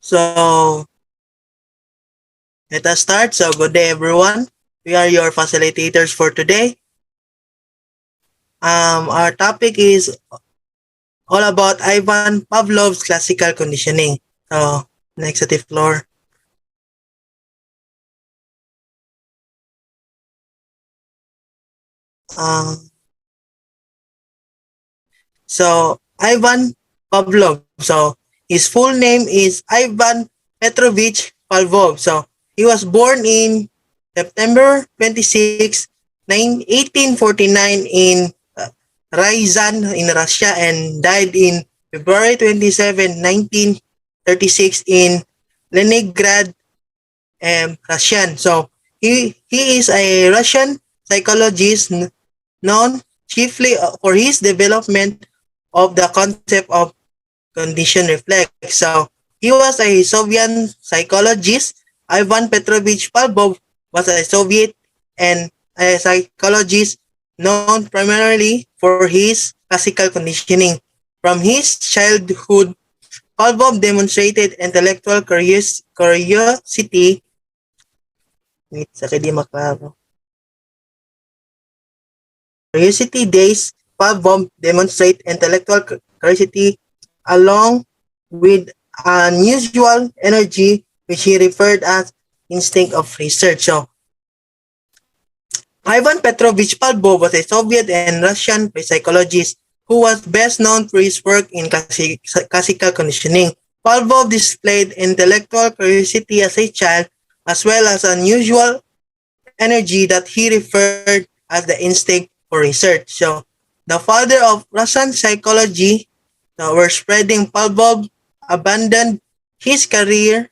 So let us start. So good day everyone. We are your facilitators for today. Our topic is all about Ivan Pavlov's classical conditioning. So next at the floor. Um, so Ivan Pavlov. So his full name is Ivan Petrovich Pavlov. So he was born in September 26, 1849 in Ryazan in Russia and died in February 27, 1936 in Leningrad, Russian. So he is a Russian psychologist known chiefly for his development of the concept of condition reflex. So he was a Soviet psychologist. Ivan Petrovich Pavlov was a Soviet and a psychologist known primarily for his classical conditioning. From his childhood, Pavlov demonstrated intellectual curiosity. Wait, sa di maklaro. Curiosity days, Pavlov demonstrate intellectual curiosity along with unusual energy, which he referred as instinct of research. So, Ivan Petrovich Pavlov was a Soviet and Russian psychologist who was best known for his work in classical conditioning. Pavlov displayed intellectual curiosity as a child, as well as unusual energy that he referred as the instinct for research. So, the father of Russian psychology were spreading. Pavlov abandoned his career,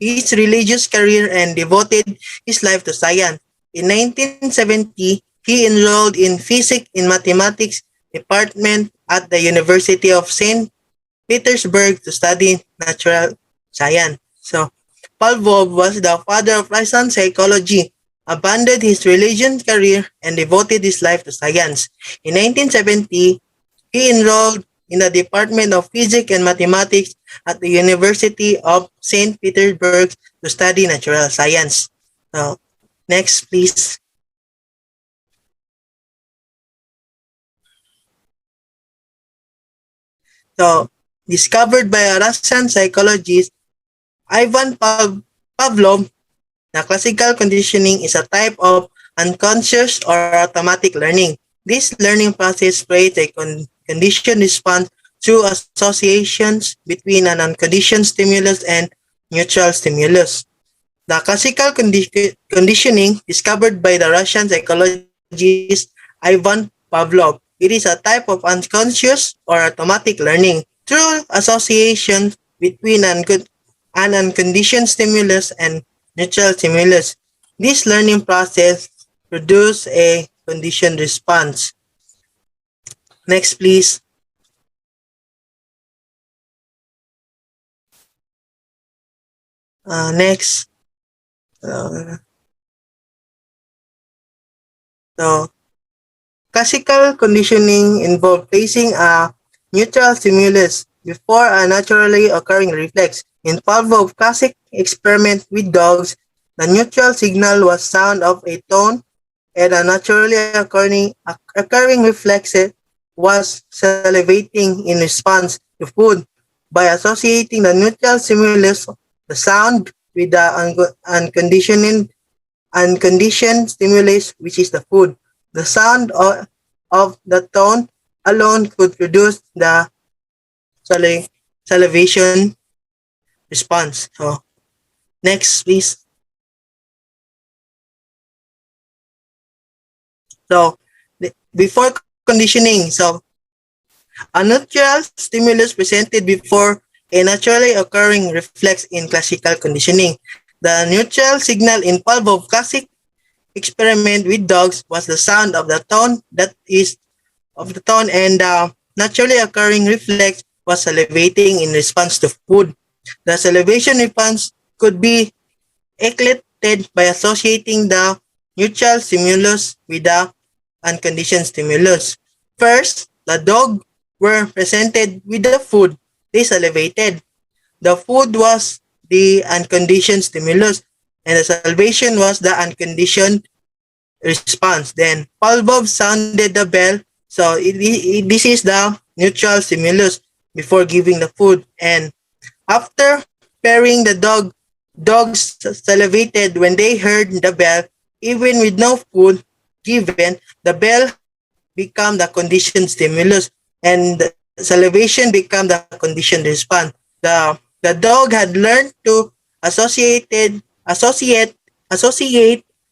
his religious career, and devoted his life to science. In 1970, he enrolled in physics and mathematics department at the University of St. Petersburg to study natural science. So, Pavlov was the father of Russian psychology, abandoned his religion career, and devoted his life to science. In 1970, he enrolled in the Department of Physics and Mathematics at the University of St. Petersburg to study natural science. Next, please. So, discovered by a Russian psychologist, Ivan Pavlov, the classical conditioning is a type of unconscious or automatic learning. This learning process creates a conditioned response through associations between an unconditioned stimulus and neutral stimulus. The classical conditioning discovered by the Russian psychologist Ivan Pavlov. It is a type of unconscious or automatic learning through association between an unconditioned stimulus and neutral stimulus. This learning process produces a conditioned response. Next, please. Next. So, classical conditioning involves placing a neutral stimulus before a naturally occurring reflex. In Pavlov's classic experiment with dogs, the neutral signal was sound of a tone, and a naturally occurring reflex was salivating in response to food. By associating the neutral stimulus, the sound, with the unconditioned stimulus, which is the food, the sound of the tone alone could produce the salivation response. So, next, please. So, before conditioning, so a neutral stimulus presented before a naturally occurring reflex in classical conditioning. The neutral signal in Pavlov's classic experiment with dogs was the sound of the tone, and the naturally occurring reflex was salivating in response to food. The salivation response could be elicited by associating the neutral stimulus with the unconditioned stimulus. First, the dog were presented with the food. They salivated. The food was the unconditioned stimulus, and the salvation was the unconditioned response. Then Pavlov sounded the bell, so this is the neutral stimulus before giving the food. And after pairing the dogs salivated when they heard the bell, even with no food given. The bell become the conditioned stimulus, and the salivation become the conditioned response. The dog had learned to associate associate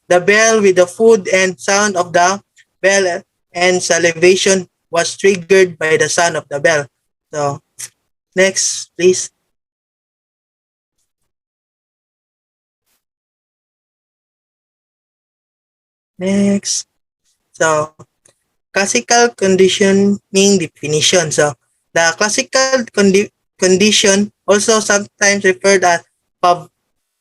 the bell with the food, and sound of the bell and salivation was triggered by the sound of the bell. So next, please. Next. So classical conditioning definition. So the classical condition, also sometimes referred as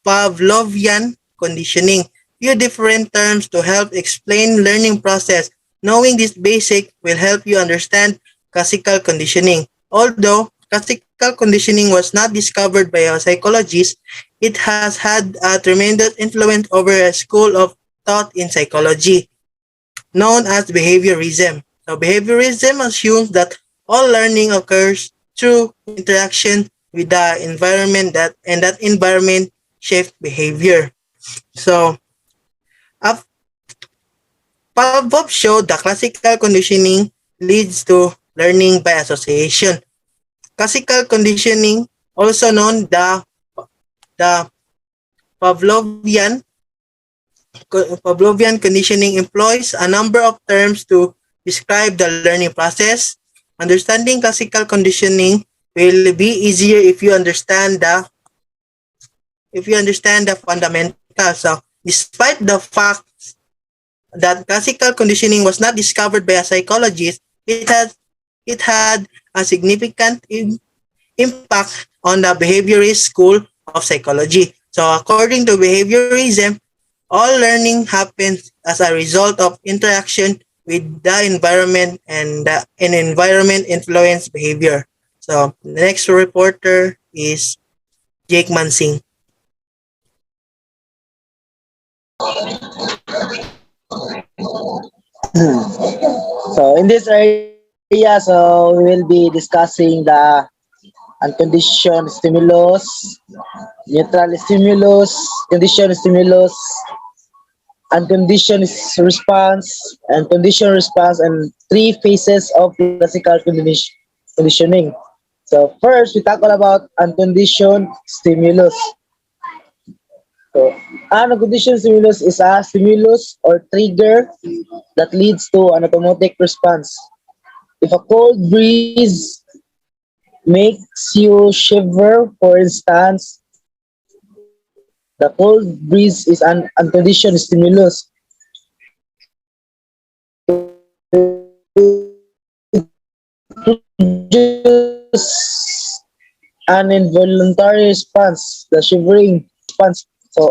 Pavlovian conditioning, few different terms to help explain learning process. Knowing this basic will help you understand classical conditioning. Although classical conditioning was not discovered by a psychologist, it has had a tremendous influence over a school of thought in psychology known as behaviorism. So behaviorism assumes that all learning occurs through interaction with the environment, and that environment shapes behavior. So Af- Pavlov showed that classical conditioning leads to learning by association. Classical conditioning, also known the Pavlovian Pavlovian conditioning, employs a number of terms to describe the learning process. Understanding classical conditioning will be easier if you understand the fundamentals. So, despite the fact that classical conditioning was not discovered by a psychologist, it had a significant impact on the behaviorist school of psychology. So, according to behaviorism, all learning happens as a result of interaction with the environment, and an environment influence behavior. So the next reporter is Jake Mansing. So in this area, so we will be discussing the unconditioned stimulus, neutral stimulus, conditioned stimulus, unconditioned response, and conditioned response, and three phases of classical conditioning. So first, we talk about unconditioned stimulus. So, unconditioned stimulus is a stimulus or trigger that leads to an automatic response. If a cold breeze makes you shiver, for instance, the cold breeze is an unconditioned stimulus. It produces an involuntary response, the shivering response. So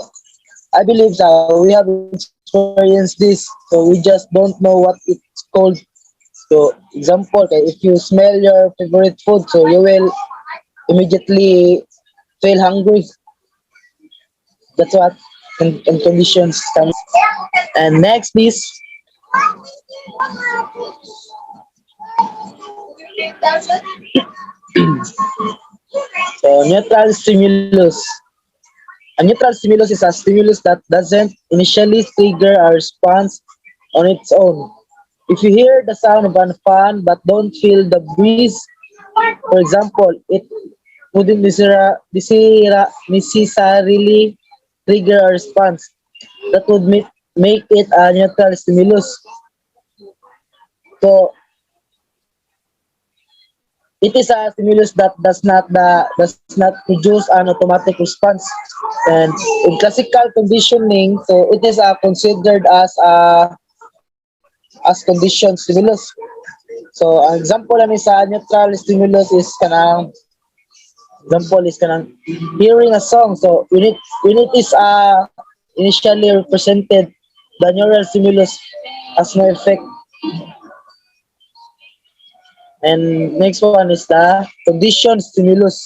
I believe we have experienced this, so we just don't know what it's called. So example, okay, if you smell your favorite food, so you will immediately feel hungry. That's what conditions stimulus. And next, please. So neutral stimulus. A neutral stimulus is a stimulus that doesn't initially trigger a response on its own. If you hear the sound of a fan but don't feel the breeze, for example, it wouldn't necessarily trigger a response. That would make it a neutral stimulus. So it is a stimulus that does not produce an automatic response. And in classical conditioning, so it is considered as conditioned stimulus. So ang example ani sa neutral stimulus is kanang example is kanang hearing a song. So when it is initially represented, the neural stimulus has no effect. And next one is the conditioned stimulus.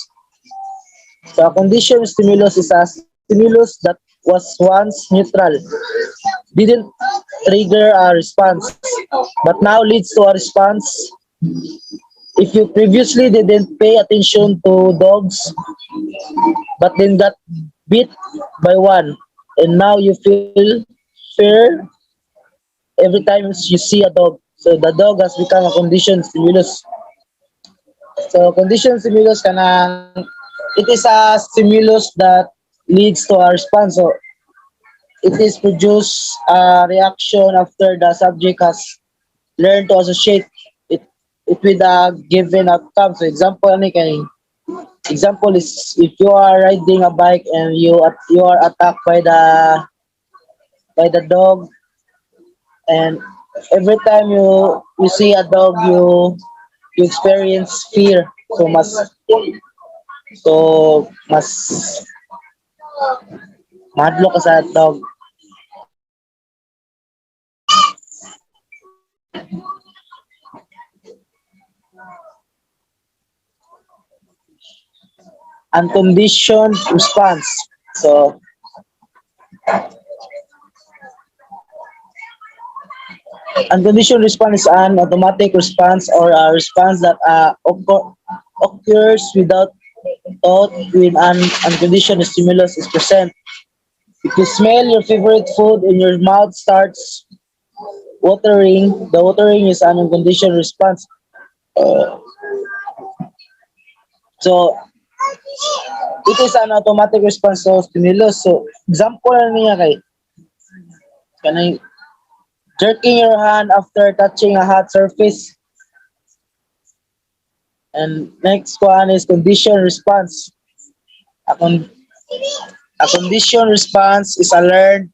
So a conditioned stimulus is a stimulus that was once neutral, didn't trigger a response, but now leads to a response. If you previously didn't pay attention to dogs, but then got bit by one, and now you feel fear every time you see a dog. So the dog has become a conditioned stimulus. So conditioned stimulus kanang it is a stimulus that leads to a response. So it is produce a reaction after the subject has learned to associate it, it with a given outcome. So example is if you are riding a bike and you are attacked by the dog, and every time you see a dog you experience fear. So mas madlo ka sa dog. Unconditioned response. So unconditioned response is an automatic response or a response that occurs without thought when an unconditioned stimulus is present. If you smell your favorite food and your mouth starts watering, the watering is an unconditioned response. Uh, so it is an automatic response to stimulus. So example na niya kanay jerking your hand after touching a hot surface. And next one is conditioned response. A, con- a conditioned response is a learned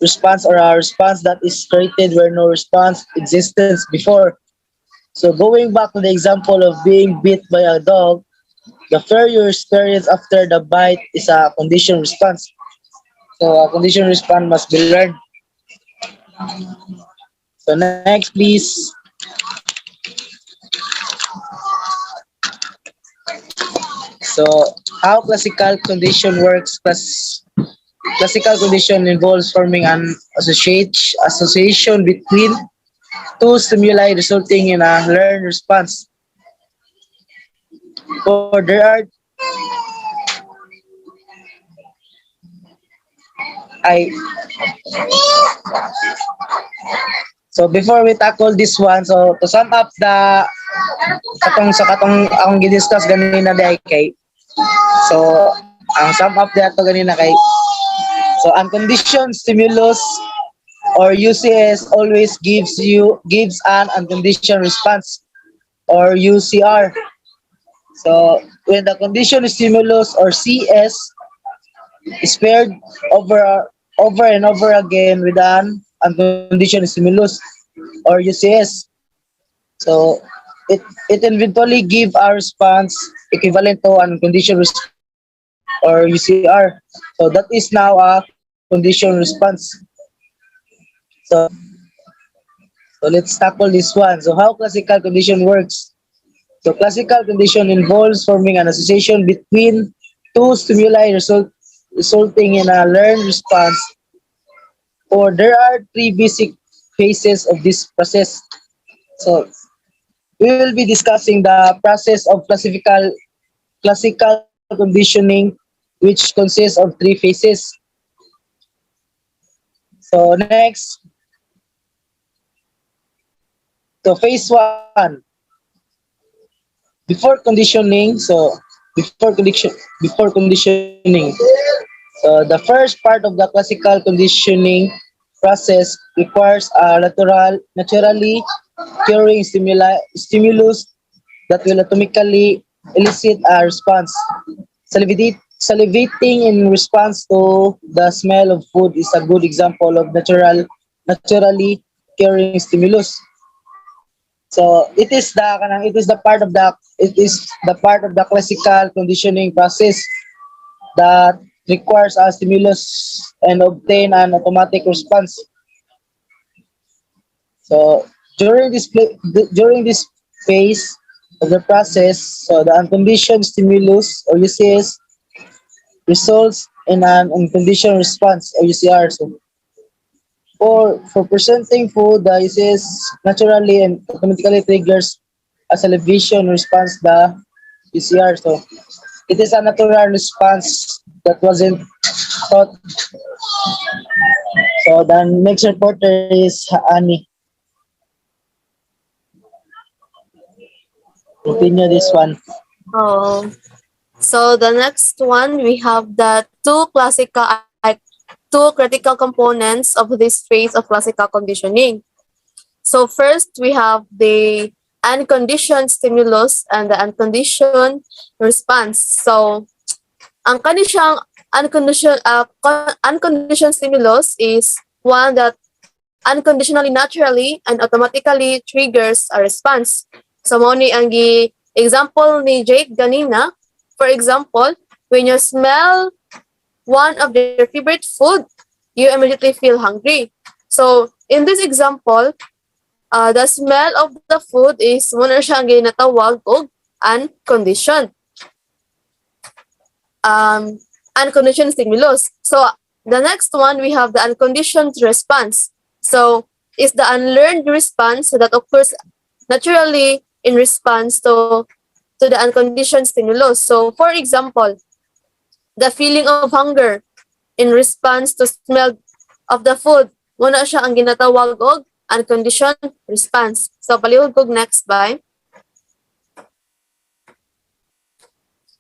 response or a response that is created where no response existence before. So going back to the example of being bit by a dog, the fear you experience after the bite is a conditioned response. So a conditioned response must be learned. So next, please. So how classical condition works? Classical condition involves forming an association between two stimuli resulting in a learned response. For there are I so before we tackle this one, so to sum up the katong akong gidiscuss ganina di kay so ang sum up di ato ganina kay so unconditioned stimulus or UCS always gives an unconditioned response or UCR. So when the conditioned stimulus or CS is paired over over and over again with an unconditioned stimulus or UCS. So it eventually give a response equivalent to an unconditioned response or UCR. So that is now a conditioned response. So so let's tackle this one. So how classical condition works? So classical condition involves forming an association between two stimuli resulting in a learned response. Or there are three basic phases of this process. So we will be discussing the process of classical conditioning, which consists of three phases. So next, so phase one, before conditioning. Before conditioning. So the first part of the classical conditioning process requires a naturally curing stimulus that will automatically elicit a response. Salivating in response to the smell of food is a good example of naturally curing stimulus. So it is the part of the classical conditioning process that requires a stimulus and obtain an automatic response. So during this phase of the process, so the unconditioned stimulus or UCS results in an unconditional response or UCR. So for presenting food, the UCS naturally and automatically triggers a salivation response, the UCR. So it is a natural response that wasn't thought. So the next reporter is Ani. Continue this one. Oh. So the next one, we have the two critical components of this phase of classical conditioning. So first, we have the unconditioned stimulus and the unconditioned response. So ang kanisyang unconditioned stimulus is one that unconditionally, naturally, and automatically triggers a response. So mo ni ang example ni Jake ganina. For example, when you smell one of their favorite food, you immediately feel hungry. So in this example, the smell of the food is muna siyang ginatawag og unconditioned. Unconditioned stimulus. So the next one, we have the unconditioned response. So it's the unlearned response that occurs naturally in response to the unconditioned stimulus. So for example, the feeling of hunger in response to smell of the food, muna siya ang ginatawag og unconditioned response. So palihog kog next by.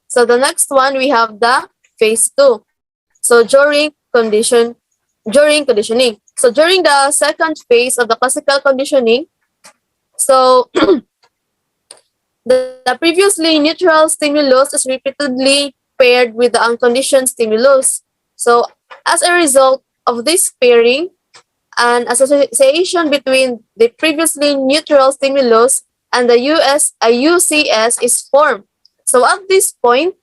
So the next one, we have the phase 2. So during conditioning. So during the second phase of the classical conditioning, so the previously neutral stimulus is repeatedly paired with the unconditioned stimulus. So as a result of this pairing, an association between the previously neutral stimulus and the UCS is formed. So at this point,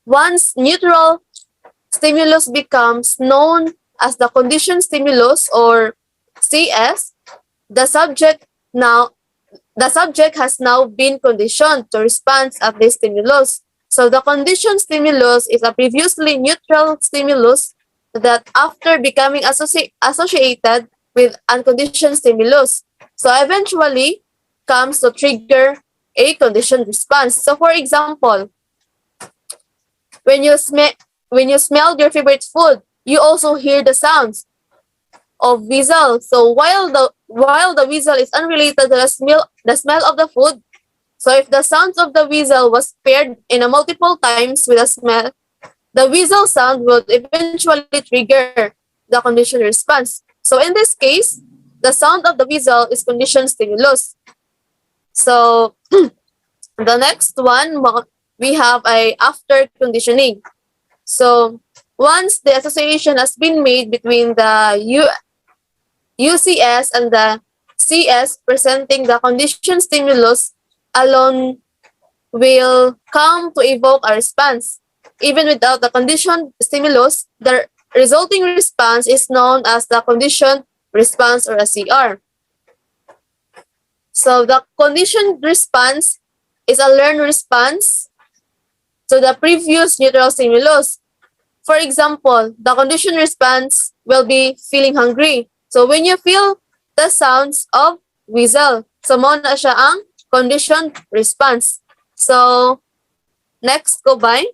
once neutral stimulus becomes known as the conditioned stimulus or CS, the subject has now been conditioned to respond at this stimulus. So the conditioned stimulus is a previously neutral stimulus that after becoming associated with unconditioned stimulus, so eventually comes to trigger a conditioned response. So for example, when you smell your favorite food, you also hear the sounds of whistle. So while the whistle is unrelated to the smell of the food, so if the sounds of the whistle was paired in a multiple times with a smell, the whistle sound will eventually trigger the conditioned response. So in this case, the sound of the whistle is conditioned stimulus. So the next one, we have a after conditioning. So once the association has been made between the UCS and the CS presenting the conditioned stimulus alone will come to evoke a response. Even without the conditioned stimulus, the resulting response is known as the conditioned response or a CR. So the conditioned response is a learned response to the previous neutral stimulus. For example, the conditioned response will be feeling hungry. So when you feel the sounds of whistle, so mo na siya ang conditioned response. So next, go by.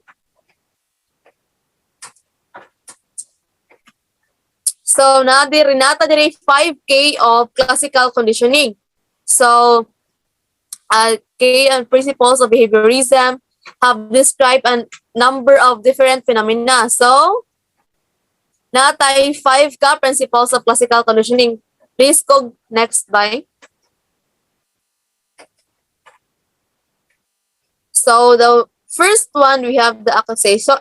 So na di Renata dire 5K of classical conditioning. So K and principles of behaviorism have described a number of different phenomena. So natay 5 ka principles of classical conditioning. Please go next by. So the first one, we have the acquisition.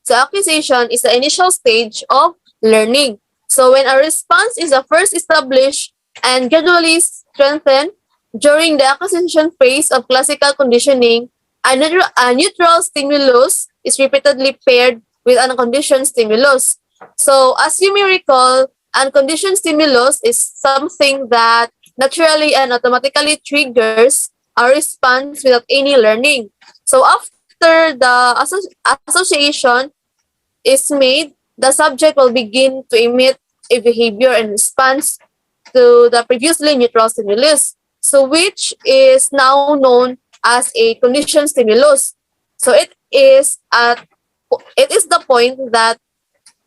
So acquisition is the initial stage of learning. So when a response is first established and gradually strengthened during the acquisition phase of classical conditioning, a neutral stimulus is repeatedly paired with unconditioned stimulus. So as you may recall, unconditioned stimulus is something that naturally and automatically triggers a response without any learning. So after the association is made, the subject will begin to emit a behavior in response to the previously neutral stimulus, so which is now known as a conditioned stimulus. So it is the point that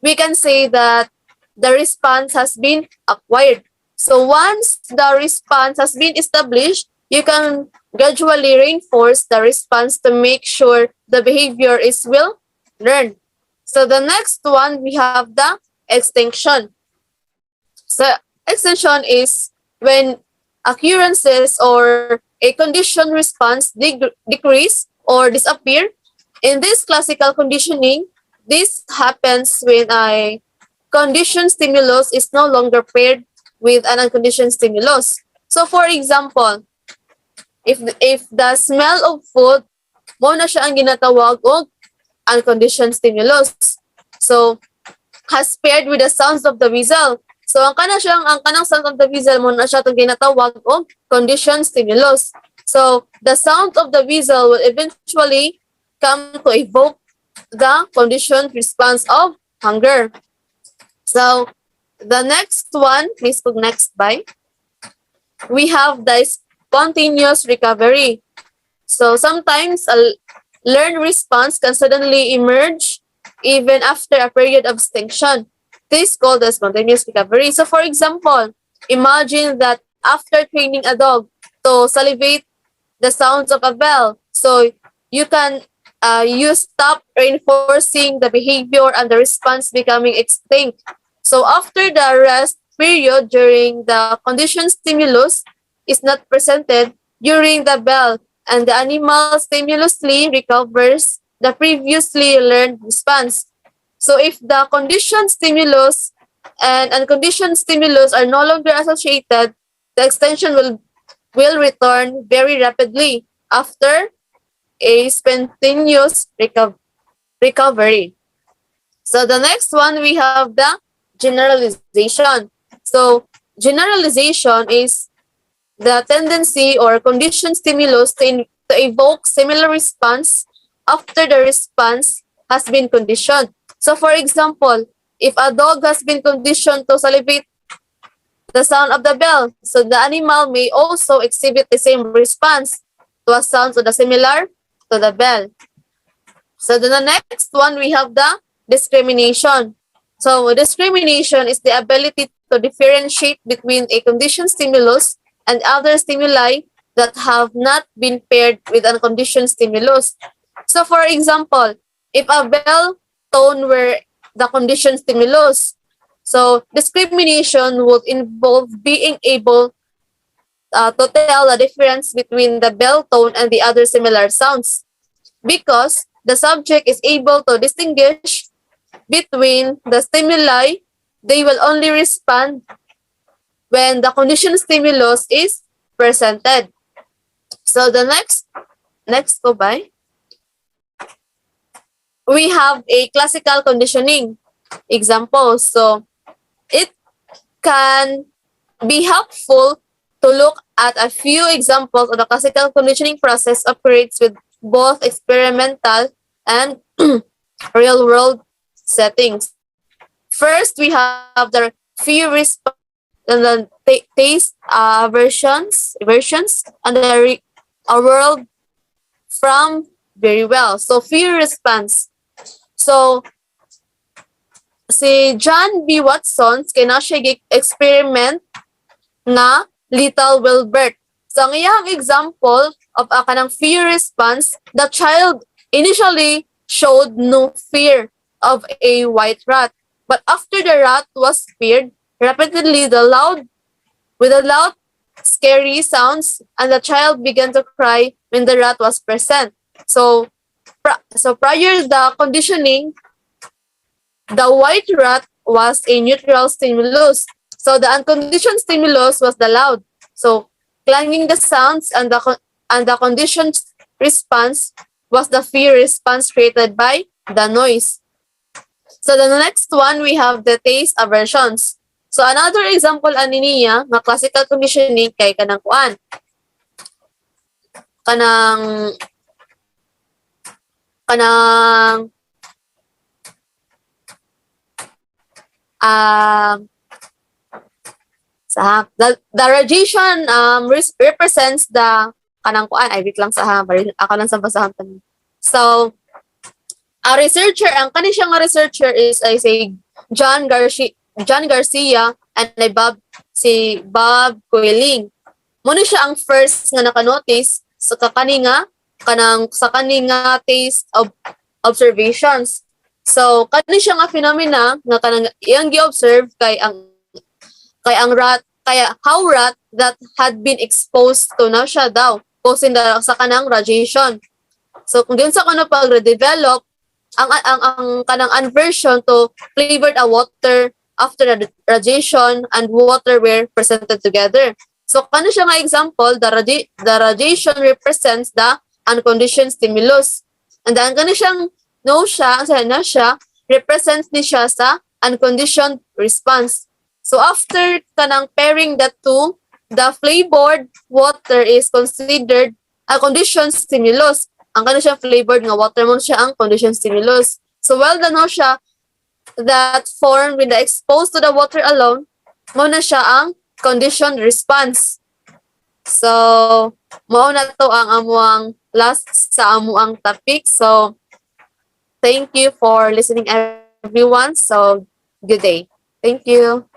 we can say that the response has been acquired. So once the response has been established, you can gradually reinforce the response to make sure the behavior is well learned. So the next one, we have the extinction. So extinction is when occurrences or a condition response decrease or disappear. In this classical conditioning, this happens when a conditioned stimulus is no longer paired with an unconditioned stimulus. So for example, if the smell of food mo na siya ang ginatawag og unconditioned stimulus. So has paired with the sounds of the whistle. So ang kanang sound of the whistle mo na siya itong ginatawag og conditioned stimulus. So the sound of the whistle will eventually come to evoke the conditioned response of hunger. So the next one, please put next by. We have the spontaneous recovery. So sometimes a learned response can suddenly emerge even after a period of extinction. This is called the spontaneous recovery. So for example, imagine that after training a dog to salivate the sounds of a bell, so you can you stop reinforcing the behavior and the response becoming extinct. So after the rest period during the conditioned stimulus is not presented during the bell, and the animal stimulously recovers the previously learned response. So if the conditioned stimulus and unconditioned stimulus are no longer associated, the extension will return very rapidly after a spontaneous recovery. So the next one, we have the generalization. So generalization is the tendency or conditioned stimulus to evoke similar response after the response has been conditioned. So for example, if a dog has been conditioned to salivate the sound of the bell, so the animal may also exhibit the same response to a sound to the similar to the bell. So then the next one, we have the discrimination. So discrimination is the ability to differentiate between a conditioned stimulus and other stimuli that have not been paired with unconditioned stimulus. So for example, if a bell tone were the conditioned stimulus, so discrimination would involve being able to tell the difference between the bell tone and the other similar sounds, because the subject is able to distinguish between the stimuli. They will only respond when the conditioned stimulus is presented. So the next go by. We have a classical conditioning example. So it can be helpful to look at a few examples of the classical conditioning process operates with both experimental and real world settings. First, we have the few response and then taste versions, and the a world from very well. So few response. So si John B. Watson kina siya experiment na Little Wilbert. So ang iyang example of a kanang fear response, the child initially showed no fear of a white rat. But after the rat was feared, rapidly the loud scary sounds, and the child began to cry when the rat was present. So prior to the conditioning, the white rat was a neutral stimulus. So the unconditioned stimulus was the loud. So clanging the sounds, and the conditioned response was the fear response created by the noise. So the next one, we have the taste aversions. So another example ani niya nga classical conditioning kay kanang kuan. Kanang kanang the radiation represents the kanang kuan ay wait lang sa ha ako lang sa basahan pa. So a researcher ang kani siya nga researcher is I say John Garcia and si Bob Quilling. Muna siya ang first nga naka-notice sa kani nga taste of observations. So kani siya nga phenomena nga kanang iyang gi-observe kay ang rat kaya how rat that had been exposed to na siya daw posing sa kanang radiation. So kung sa kuno pag-develop ang kanang aversion to flavored water after the radiation and water were presented together. So kano siya nga example, the radiation represents the unconditioned stimulus. And then kano siyang represents ni siya sa unconditioned response. So after kanang pairing the two, the flavored water is considered a conditioned stimulus. Ang kano siya flavored nga water mo siya ang conditioned stimulus. So well done no siya that formed when the exposed to the water alone, mo na siya ang conditioned response. So mao na to ang amuang last sa amuang topic. So thank you for listening everyone. So good day. Thank you.